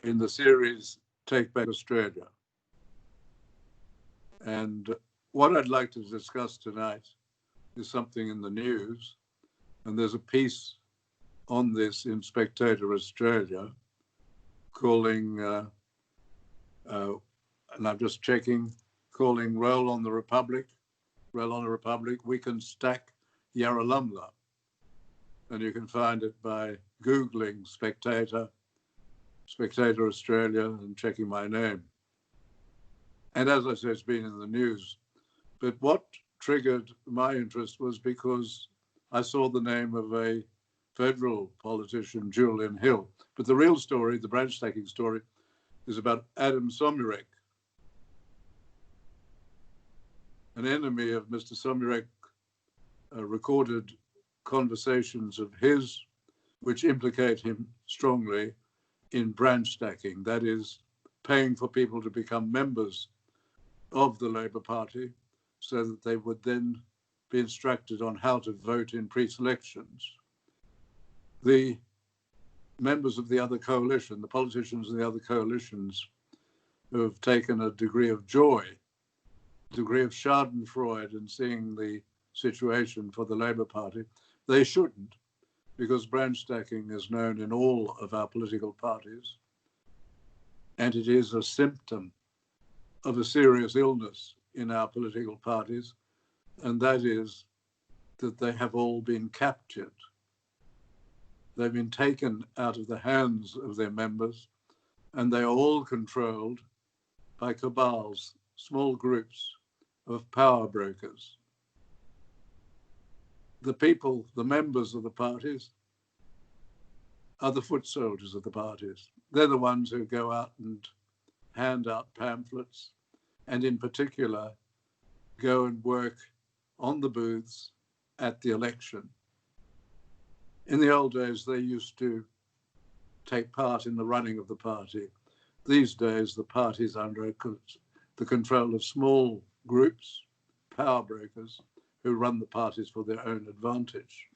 in the series Take Back Australia. And what I'd like to discuss tonight is something in the news, and there's a piece on this in Spectator Australia calling, and I'm just checking, calling Roll on the Republic, we can stack Yarralumla. And you can find it by Googling Spectator Australia, and checking my name. And as I said, it's been in the news. But what triggered my interest was because I saw the name of a federal politician, Julian Hill. But the real story, the branch stacking story, is about Adam Somyurek, an enemy of Mr. Somyurek, recorded conversations of his which implicate him strongly in branch stacking, that is, paying for people to become members of the Labour Party so that they would then be instructed on how to vote in pre-selections. The members of the other coalition, the politicians of the other coalitions, who have taken a degree of joy, degree of schadenfreude in seeing the situation for the Labour Party, they shouldn't, because branch stacking is known in all of our political parties, and it is a symptom of a serious illness in our political parties, and that is that they have all been captured. They've been taken out of the hands of their members, and they are all controlled by cabals, small groups of power brokers. The people, the members of the parties, are the foot soldiers of the parties. They're the ones who go out and hand out pamphlets, and in particular, go and work on the booths at the election. In the old days, they used to take part in the running of the party. These days, the party is under the control of small groups, power brokers, who run the parties for their own advantage.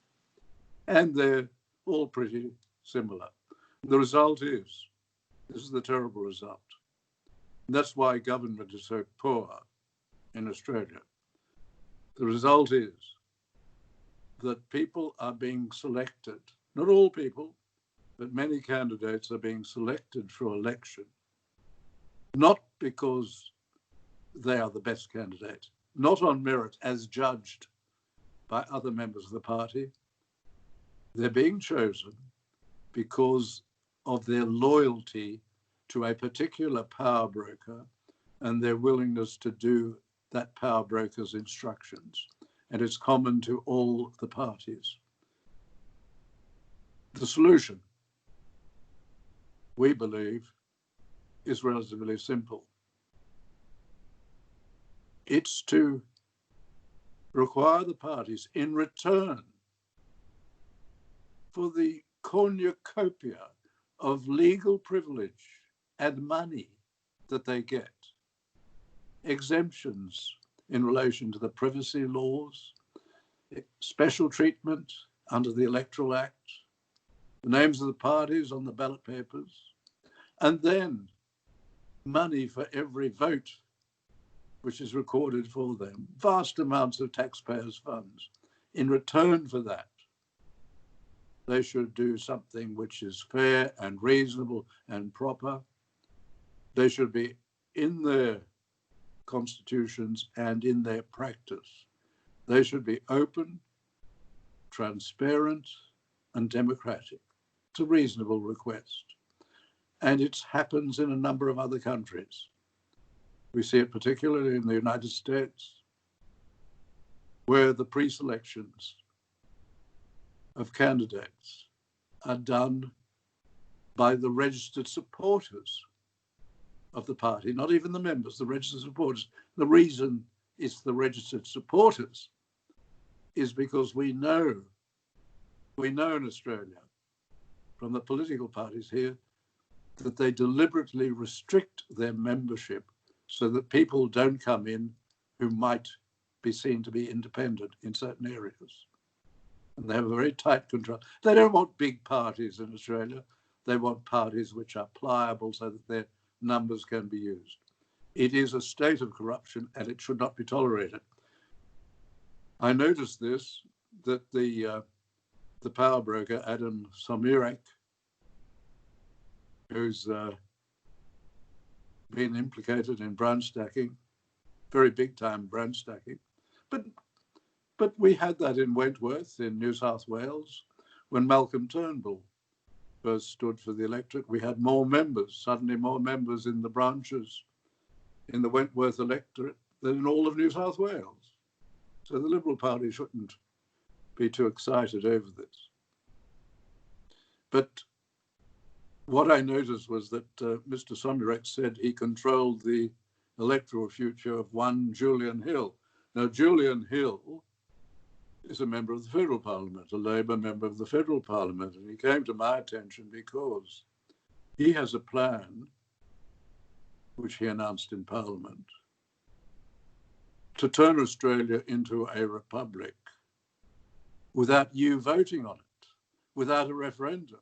And they're all pretty similar. The result is, this is the terrible result. And that's why government is so poor in Australia. The result is that people are being selected, not all people, but many candidates are being selected for election, not because they are the best candidate, not on merit as judged by other members of the party. They're being chosen because of their loyalty to a particular power broker and their willingness to do that power broker's instructions. And it's common to all the parties. The solution, we believe, is relatively simple. It's to require the parties in return for the cornucopia of legal privilege and money that they get, exemptions in relation to the privacy laws, special treatment under the Electoral Act, the names of the parties on the ballot papers, and then money for every vote which is recorded for them, vast amounts of taxpayers' funds. In return for that, they should do something which is fair and reasonable and proper. They should be in their constitutions and in their practice. They should be open, transparent, and democratic. It's a reasonable request. And it happens in a number of other countries. We see it particularly in the United States, where the pre-selections of candidates are done by the registered supporters of the party, not even the members, the registered supporters. The reason it's the registered supporters is because we know in Australia, from the political parties here, that they deliberately restrict their membership so that people don't come in who might be seen to be independent in certain areas. And they have a very tight control. They don't want big parties in Australia. They want parties which are pliable so that their numbers can be used. It is a state of corruption and it should not be tolerated. I noticed this, that the power broker, Adam Somirek, who's been implicated in branch stacking, very big time branch stacking. But we had that in Wentworth in New South Wales when Malcolm Turnbull first stood for the electorate. We had more members, suddenly more members in the branches in the Wentworth electorate than in all of New South Wales. So the Liberal Party shouldn't be too excited over this. But what I noticed was that Mr. Somirek said he controlled the electoral future of one Julian Hill. Now, Julian Hill is a member of the Federal Parliament, a Labor member of the Federal Parliament, and he came to my attention because he has a plan, which he announced in Parliament, to turn Australia into a republic without you voting on it, without a referendum.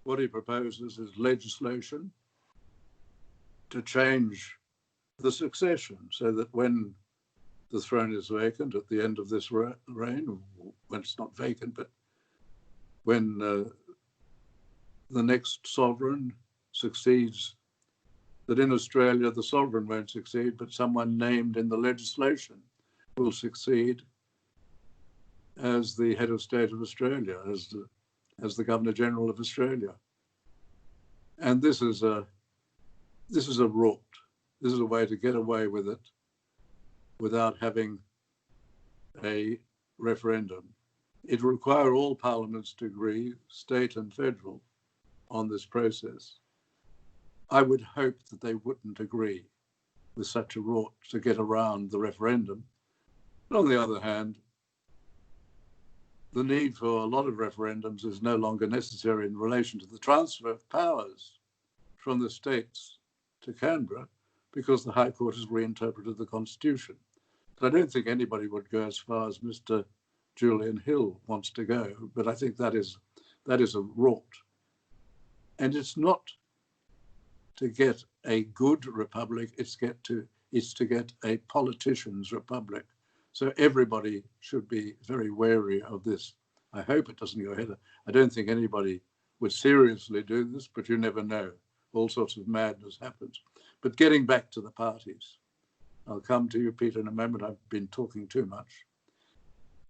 What he proposes is legislation to change the succession so that when the throne is vacant at the end of this reign, when it's not vacant, but when the next sovereign succeeds, that in Australia the sovereign won't succeed, but someone named in the legislation will succeed as the head of state of Australia, as the Governor General of Australia. And this is a rort. This is a way to get away with it without having a referendum. It will require all parliaments to agree, state and federal, on this process. I would hope that they wouldn't agree with such a rort to get around the referendum. But on the other hand, the need for a lot of referendums is no longer necessary in relation to the transfer of powers from the states to Canberra because the High Court has reinterpreted the Constitution. But I don't think anybody would go as far as Mr. Julian Hill wants to go, but I think that is a rort. And it's not to get a good republic, it's to get a politician's republic. So everybody should be very wary of this. I hope it doesn't go ahead. I don't think anybody would seriously do this, but you never know. All sorts of madness happens. But getting back to the parties, I'll come to you, Peter, in a moment. I've been talking too much.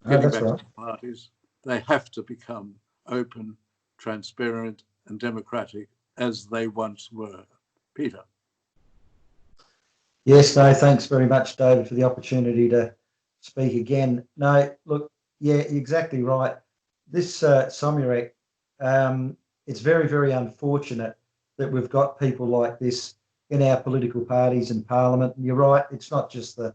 Getting back to the parties, they have to become open, transparent, and democratic as they once were. Peter. Yes, no, thanks very much, David, for the opportunity to speak again. No, look, yeah, exactly right. This Somirek, it's very, very unfortunate that we've got people like this in our political parties and Parliament. And you're right, it's not just the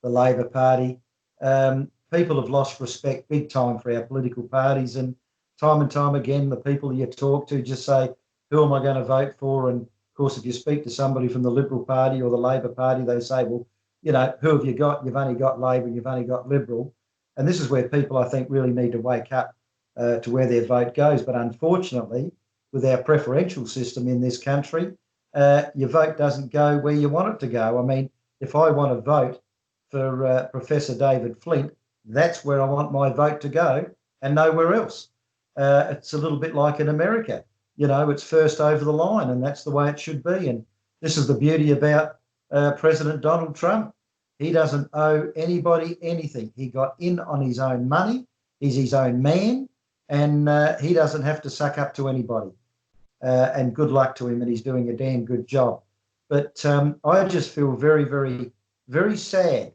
Labor Party. People have lost respect big time for our political parties, and time again, the people you talk to just say, who am I going to vote for? And of course, if you speak to somebody from the Liberal Party or the Labor Party, they say, well, you know, who have you got? You've only got Labor, you've only got Liberal. And this is where people, I think, really need to wake up to where their vote goes. But unfortunately, with our preferential system in this country, your vote doesn't go where you want it to go. I mean, if I want to vote for Professor David Flint, that's where I want my vote to go and nowhere else. It's a little bit like in America. You know, it's first over the line, and that's the way it should be. And this is the beauty about President Donald Trump. He doesn't owe anybody anything. He got in on his own money. He's his own man, and he doesn't have to suck up to anybody. And good luck to him, and he's doing a damn good job. But I just feel very, very, very sad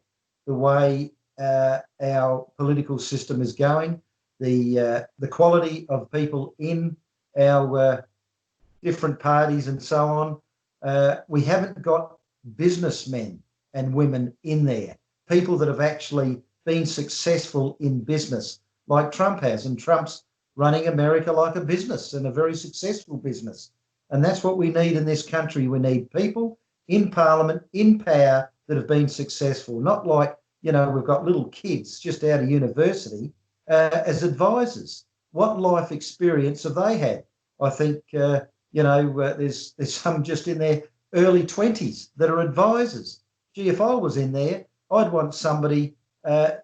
the way our political system is going. The quality of people in our different parties and so on. We haven't got businessmen and women in there, people that have actually been successful in business like Trump has, and Trump's running America like a business and a very successful business. And that's what we need in this country. We need people in Parliament, in power, that have been successful, not like, you know, we've got little kids just out of university as advisors. What life experience have they had? I think, there's some just in their early 20s that are advisors. Gee, if I was in there, I'd want somebody,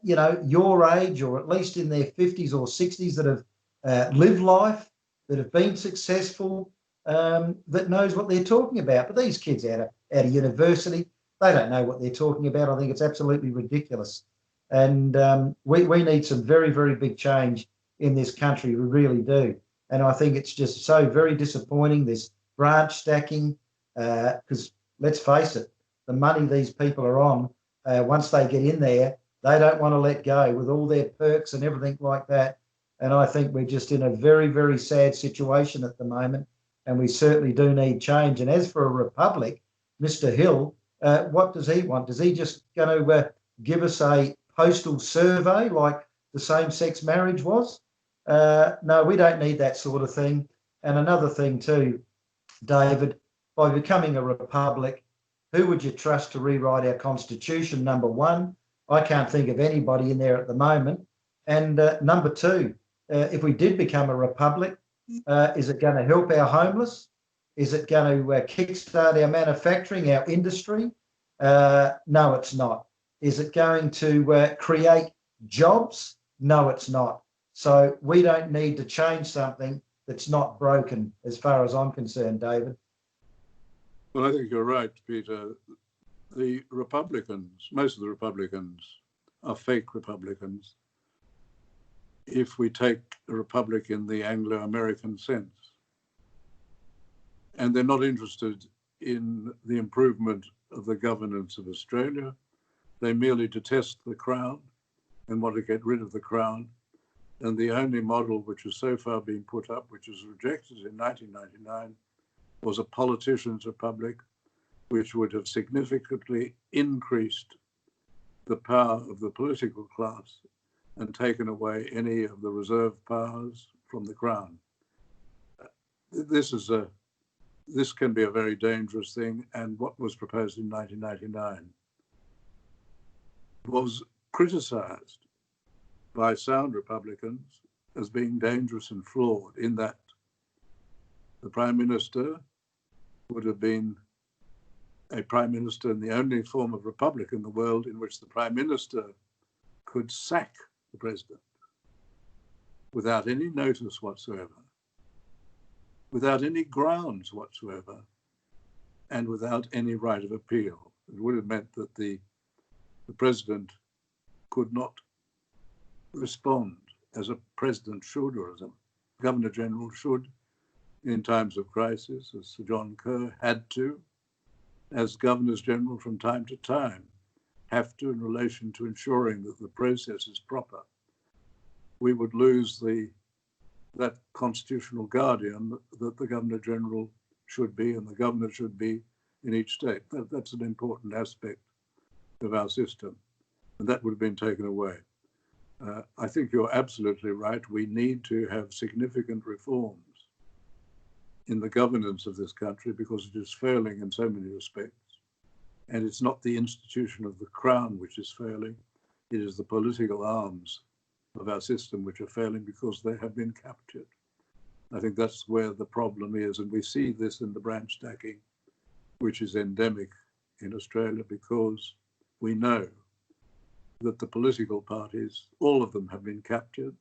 your age or at least in their 50s or 60s that have lived life, that have been successful, that knows what they're talking about. But these kids out of university, they don't know what they're talking about. I think it's absolutely ridiculous. And we need some very, very big change in this country. We really do. And I think it's just so very disappointing, this branch stacking, because let's face it, the money these people are on, once they get in there, they don't want to let go with all their perks and everything like that. And I think we're just in a very, very sad situation at the moment, and we certainly do need change. And as for a republic, Mr. Hill, what does he want? Is he just going to give us a postal survey like the same-sex marriage was? No, we don't need that sort of thing. And another thing too, David, by becoming a republic, who would you trust to rewrite our constitution? Number one, I can't think of anybody in there at the moment. And number two, if we did become a republic, is it going to help our homeless? Is it going to kickstart our manufacturing, our industry? No, it's not. Is it going to create jobs? No, it's not. So we don't need to change something that's not broken, as far as I'm concerned, David. Well, I think you're right, Peter. The Republicans, most of the Republicans are fake Republicans, if we take a republic in the Anglo-American sense. And they're not interested in the improvement of the governance of Australia. They merely detest the Crown and want to get rid of the Crown. And the only model which has so far been put up, which was rejected in 1999, was a politician's republic, which would have significantly increased the power of the political class and taken away any of the reserve powers from the Crown. This can be a very dangerous thing, and what was proposed in 1999 was criticised by sound Republicans as being dangerous and flawed, in that the Prime Minister would have been a Prime Minister in the only form of republic in the world in which the Prime Minister could sack the President without any notice whatsoever, without any grounds whatsoever, and without any right of appeal. It would have meant that the President could not respond as a President should, or as a Governor-General should, in times of crisis, as Sir John Kerr had to, as Governors-General from time to time have to in relation to ensuring that the process is proper. We would lose that constitutional guardian that the Governor-General should be and the Governor should be in each state. That's an important aspect of our system, and that would have been taken away. I think you're absolutely right. We need to have significant reforms in the governance of this country because it is failing in so many respects. And it's not the institution of the Crown which is failing, it is the political arms of our system which are failing because they have been captured. I think that's where the problem is, and we see this in the branch stacking, which is endemic in Australia, because we know that the political parties, all of them, have been captured.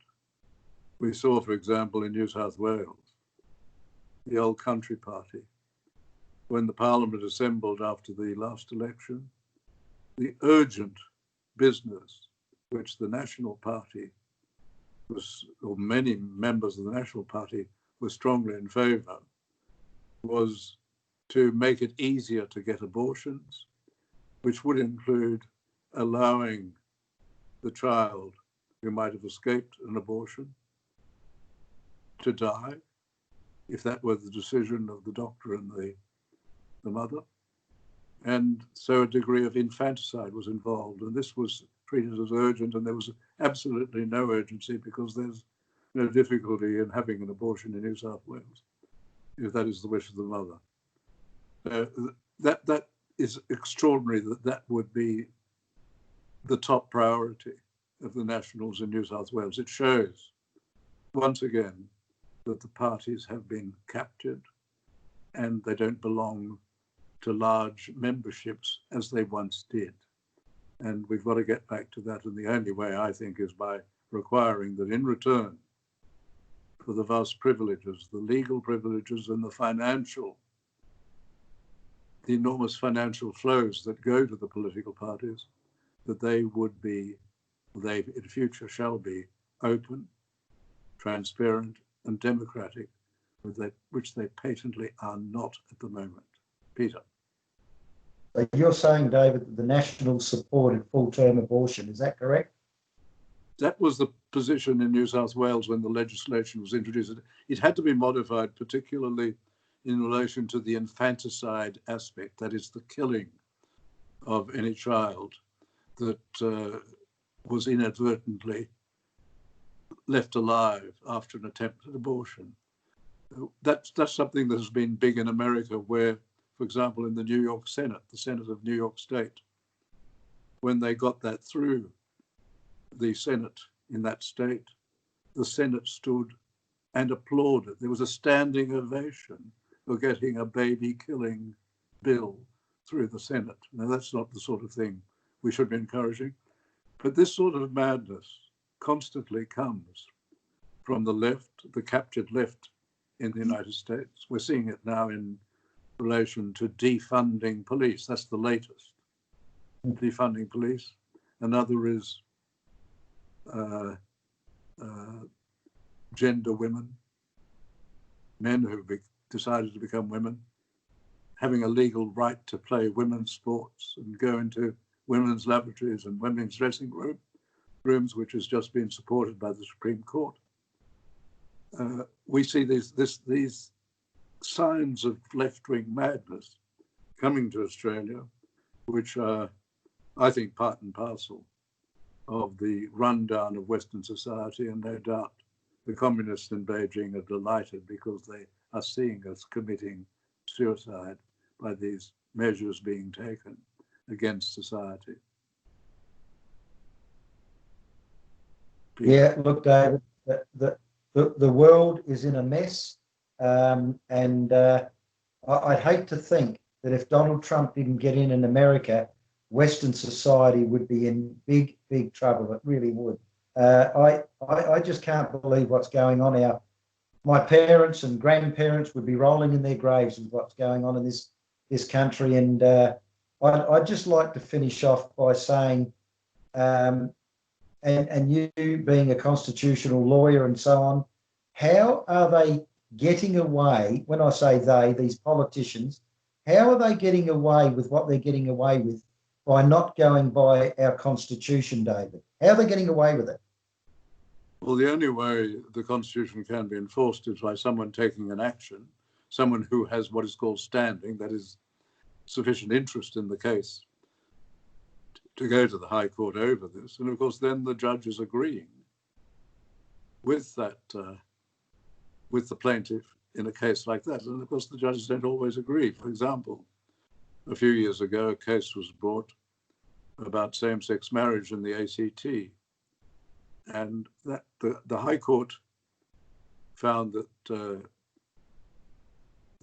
We saw, for example, in New South Wales, the Old Country Party, when the Parliament assembled after the last election, the urgent business which the National Party was, or many members of the National Party were strongly in favour, was to make it easier to get abortions, which would include allowing the child who might have escaped an abortion to die, if that were the decision of the doctor and the mother. And so a degree of infanticide was involved, and this was treated as urgent, and there was absolutely no urgency because there's no difficulty in having an abortion in New South Wales, if that is the wish of the mother. That is extraordinary that would be the top priority of the Nationals in New South Wales. It shows, once again, that the parties have been captured and they don't belong to large memberships as they once did. And we've got to get back to that. And the only way, I think, is by requiring that in return for the vast privileges, the legal privileges and the enormous financial flows that go to the political parties, that they would be, they in future shall be open, transparent and democratic, which they patently are not at the moment. Peter. So you're saying, David, that the Nationals supported full-term abortion, is that correct? That was the position in New South Wales when the legislation was introduced. It had to be modified, particularly in relation to the infanticide aspect, that is the killing of any child that was inadvertently left alive after an attempted abortion. That's something that has been big in America, where, for example, in the New York Senate, the Senate of New York State, when they got that through the Senate in that state, the Senate stood and applauded. There was a standing ovation for getting a baby-killing bill through the Senate. Now, that's not the sort of thing we should be encouraging. But this sort of madness constantly comes from the left, the captured left in the United States. We're seeing it now in relation to defunding police. That's the latest. Defunding police. Another is gender women, men who have decided to become women, having a legal right to play women's sports and go into women's lavatories and women's dressing rooms, which has just been supported by the Supreme Court. We see these signs of left-wing madness coming to Australia, which are, I think, part and parcel of the rundown of Western society, and no doubt the communists in Beijing are delighted because they are seeing us committing suicide by these measures being taken against society. Yeah, look, David, the world is in a mess, and I'd hate to think that if Donald Trump didn't get in America, Western society would be in big, big trouble. It really would. I just can't believe what's going on. My parents and grandparents would be rolling in their graves with what's going on in this country. And I'd just like to finish off by saying, and you being a constitutional lawyer and so on, how are they getting away, when I say they, these politicians, how are they getting away with what they're getting away with by not going by our Constitution, David? How are they getting away with it? Well, the only way the Constitution can be enforced is by someone taking an action, someone who has what is called standing, that is, sufficient interest in the case to go to the High Court over this. And of course, then the judge is agreeing with that, with the plaintiff in a case like that. And of course, the judges don't always agree. For example, a few years ago, a case was brought about same-sex marriage in the ACT. And that the High Court found that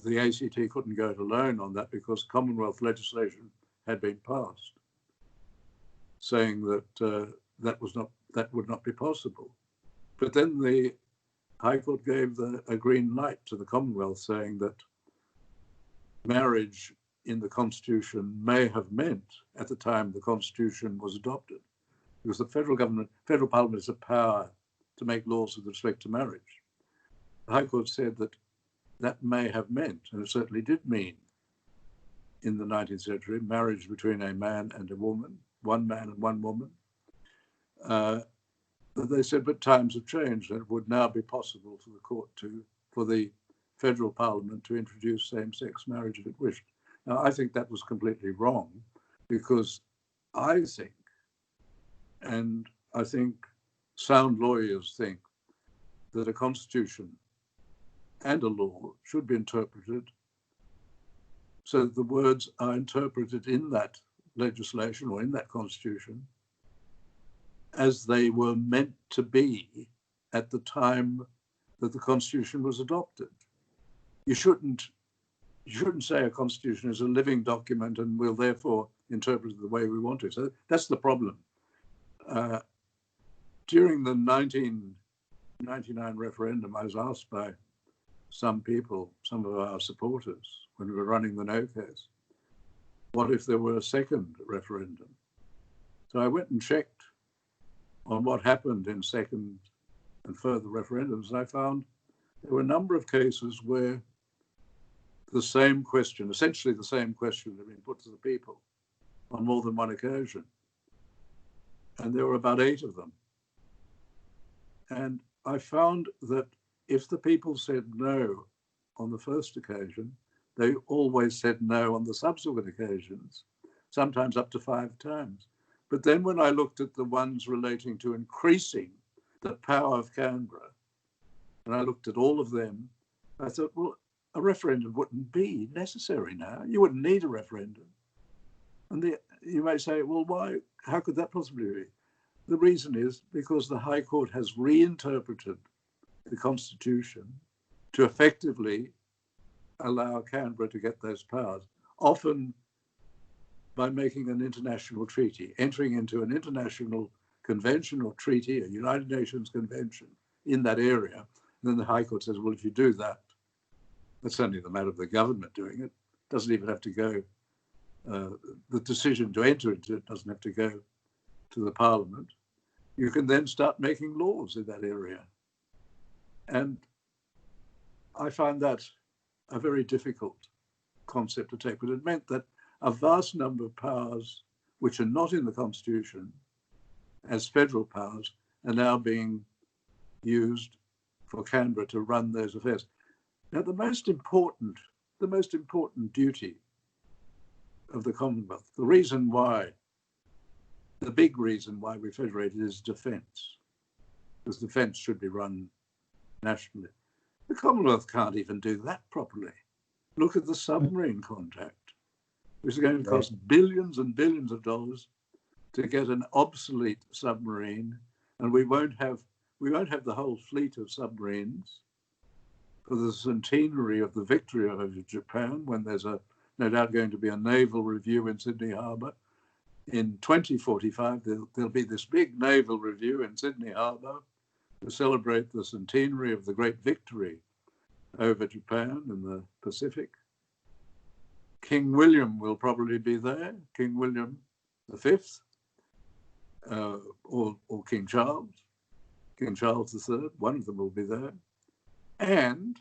the ACT couldn't go it alone on that because Commonwealth legislation had been passed, saying that that would not be possible. But then the High Court gave a green light to the Commonwealth, saying that marriage in the Constitution may have meant, at the time the Constitution was adopted, because the federal parliament has a power to make laws with respect to marriage. The High Court said that may have meant, and it certainly did mean, in the 19th century, marriage between a man and a woman, one man and one woman. They said, but times have changed, and it would now be possible for the court for the federal parliament to introduce same-sex marriage if it wished. Now, I think that was completely wrong, because I think, and I think sound lawyers think, that a constitution and a law should be interpreted so that the words are interpreted in that legislation or in that constitution as they were meant to be at the time that the Constitution was adopted. You shouldn't say a Constitution is a living document and we'll therefore interpret it the way we want to. So that's the problem. During the 1999 referendum, I was asked by some people, some of our supporters, when we were running the no case, what if there were a second referendum? So I went and checked on what happened in second and further referendums, and I found there were a number of cases where the same question, essentially the same question, had been put to the people on more than one occasion. And there were about 8 of them. And I found that if the people said no on the first occasion, they always said no on the subsequent occasions, sometimes up to 5 times. But then when I looked at the ones relating to increasing the power of Canberra, and I looked at all of them, I thought, well, a referendum wouldn't be necessary now. You wouldn't need a referendum. And you may say, well, why? How could that possibly be? The reason is because the High Court has reinterpreted the Constitution to effectively allow Canberra to get those powers, often by making an international treaty, entering into an international convention or treaty, a United Nations convention in that area. And then the High Court says, well, if you do that, that's only the matter of the government doing it. Doesn't even have to go, the decision to enter into it doesn't have to go to the Parliament. You can then start making laws in that area. And I find that a very difficult concept to take, but it meant that a vast number of powers which are not in the Constitution as federal powers are now being used for Canberra to run those affairs. Now, the most important duty of the Commonwealth, the big reason why we federated is defence, because defence should be run nationally. The Commonwealth can't even do that properly. Look at the submarine contract, which is going to cost billions and billions of dollars to get an obsolete submarine, and we won't have the whole fleet of submarines for the centenary of the victory over Japan, when there's no doubt going to be a naval review in Sydney Harbour. In 2045, there'll be this big naval review in Sydney Harbour to celebrate the centenary of the great victory over Japan in the Pacific. King William will probably be there, King William V, or King Charles III, one of them will be there. And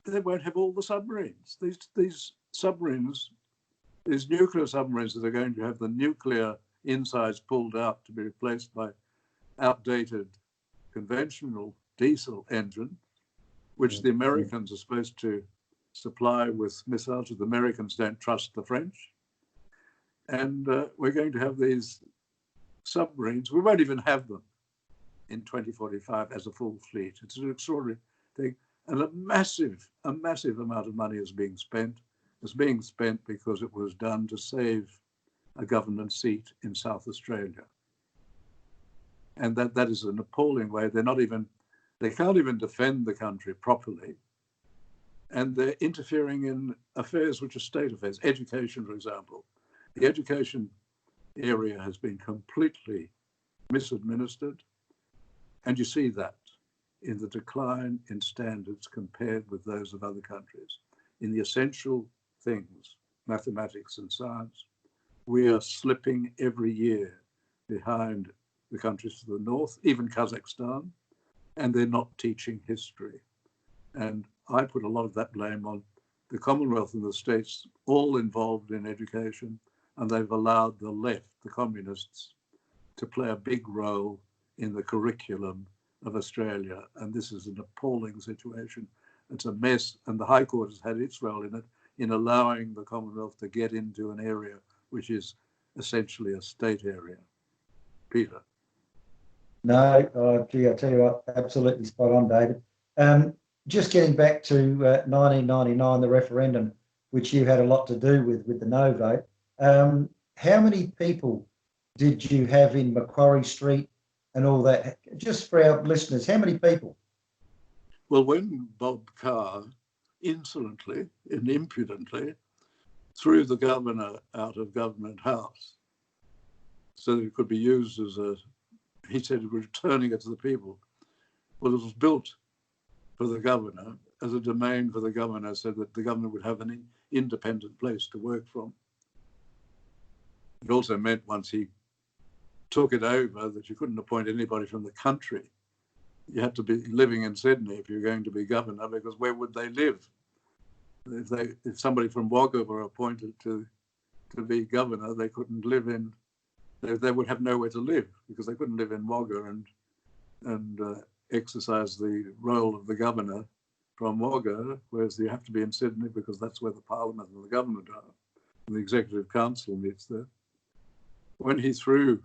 they won't have all the submarines. These submarines, these nuclear submarines that are going to have the nuclear insides pulled out to be replaced by outdated conventional diesel engines, which the Americans are supposed to supply with missiles. The Americans don't trust the French. And we're going to have these submarines. We won't even have them in 2045 as a full fleet. It's an extraordinary thing. And a massive amount of money is being spent. It's being spent because it was done to save a government seat in South Australia. And that is an appalling way. They can't even defend the country properly. And they're interfering in affairs which are state affairs. Education, for example. The education area has been completely misadministered. And you see that in the decline in standards compared with those of other countries. In the essential things, mathematics and science, we are slipping every year behind the countries to the north, even Kazakhstan, and they're not teaching history. And I put a lot of that blame on the Commonwealth and the states, all involved in education, and they've allowed the left, the communists, to play a big role in the curriculum of Australia. And this is an appalling situation. It's a mess, and the High Court has had its role in it, in allowing the Commonwealth to get into an area which is essentially a state area. Peter. No, gee, I tell you what, absolutely spot on, David. Just getting back to 1999, the referendum, which you had a lot to do with the no vote. How many people did you have in Macquarie Street and all that? Just for our listeners, how many people? Well, when Bob Carr insolently and impudently threw the governor out of Government House so that it could be used as a, he said it was returning it to the people. Well, it was built for the governor as a domain for the governor so that the governor would have an independent place to work from. It also meant once he took it over that you couldn't appoint anybody from the country. You had to be living in Sydney if you're going to be governor, because where would they live? If somebody from Wagga were appointed to be governor, they couldn't live in, they would have nowhere to live because they couldn't live in Wagga and exercise the role of the governor from Wagga, whereas you have to be in Sydney because that's where the Parliament and the government are. And the Executive Council meets there. When he threw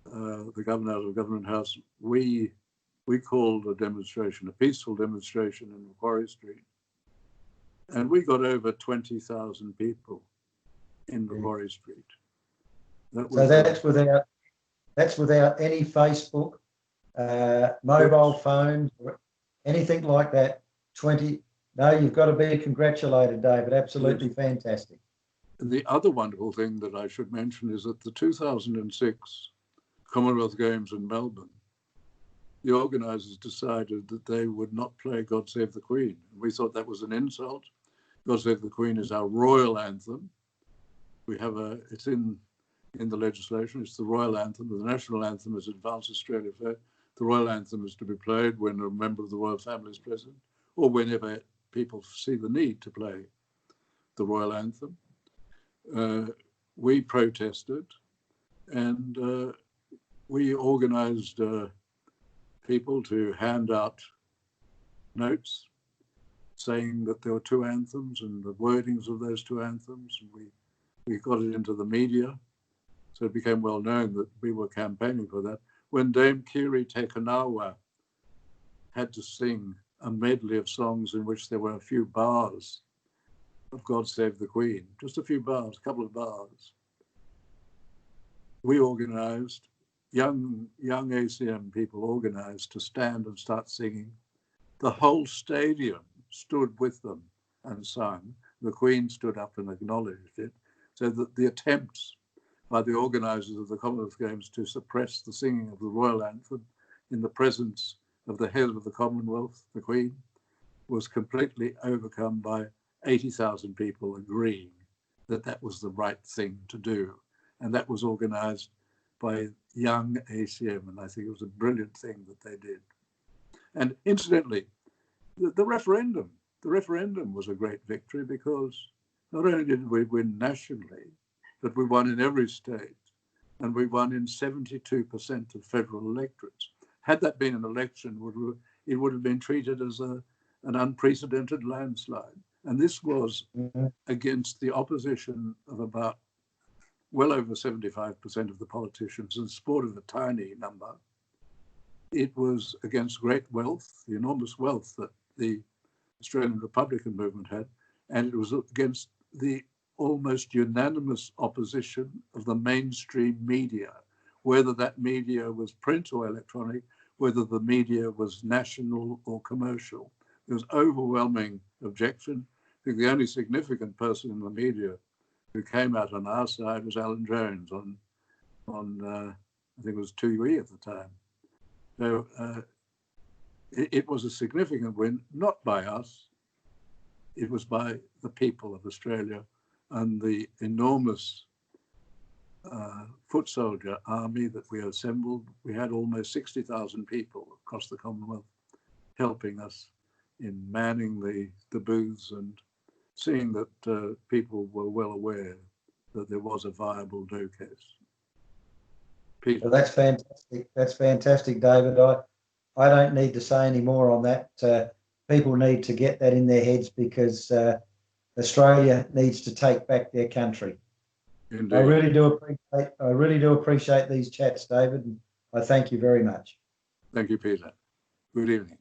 the governor out of Government House, we called a demonstration, a peaceful demonstration in Macquarie Street. And we got over 20,000 people in Macquarie Street. So that's without any Facebook, mobile phones, or anything like that. No, you've got to be congratulated, David. Absolutely fantastic. And the other wonderful thing that I should mention is that the 2006 Commonwealth Games in Melbourne, the organisers decided that they would not play God Save the Queen. We thought that was an insult. God Save the Queen is our royal anthem. We have it's in the legislation, it's the royal anthem. The national anthem is Advance Australia Fair. The royal anthem is to be played when a member of the royal family is present, or whenever people see the need to play the royal anthem. We protested, and we organised people to hand out notes saying that there were two anthems and the wordings of those two anthems, and we got it into the media, so it became well known that we were campaigning for that. When Dame Kiri Tekanawa had to sing a medley of songs in which there were a few bars of God Save the Queen, just a few bars, a couple of bars, we organised, young ACM people organised to stand and start singing. The whole stadium stood with them and sung. The Queen stood up and acknowledged it. So that the attempts by the organisers of the Commonwealth Games to suppress the singing of the royal anthem in the presence of the head of the Commonwealth, the Queen, was completely overcome by 80,000 people agreeing that that was the right thing to do. And that was organised by young ACM, and I think it was a brilliant thing that they did. And incidentally, the referendum was a great victory because not only did we win nationally, but we won in every state, and we won in 72% of federal electorates. Had that been an election, it would have been treated as an unprecedented landslide. And this was against the opposition of about well over 75% of the politicians, in sport of a tiny number. It was against great wealth, the enormous wealth that the Australian Republican movement had, and it was against the almost unanimous opposition of the mainstream media, whether that media was print or electronic, whether the media was national or commercial. There was overwhelming objection. I think the only significant person in the media who came out on our side was Alan Jones on I think it was 2E at the time. So it was a significant win, not by us. It was by the people of Australia and the enormous foot soldier army that we assembled. We had almost 60,000 people across the Commonwealth helping us in manning the booths and seeing that people were well aware that there was a viable no case. Peter. Well, that's fantastic. That's fantastic, David. I don't need to say any more on that. People need to get that in their heads because Australia needs to take back their country. Indeed. I really do appreciate these chats, David, and I thank you very much. Thank you, Peter. Good evening.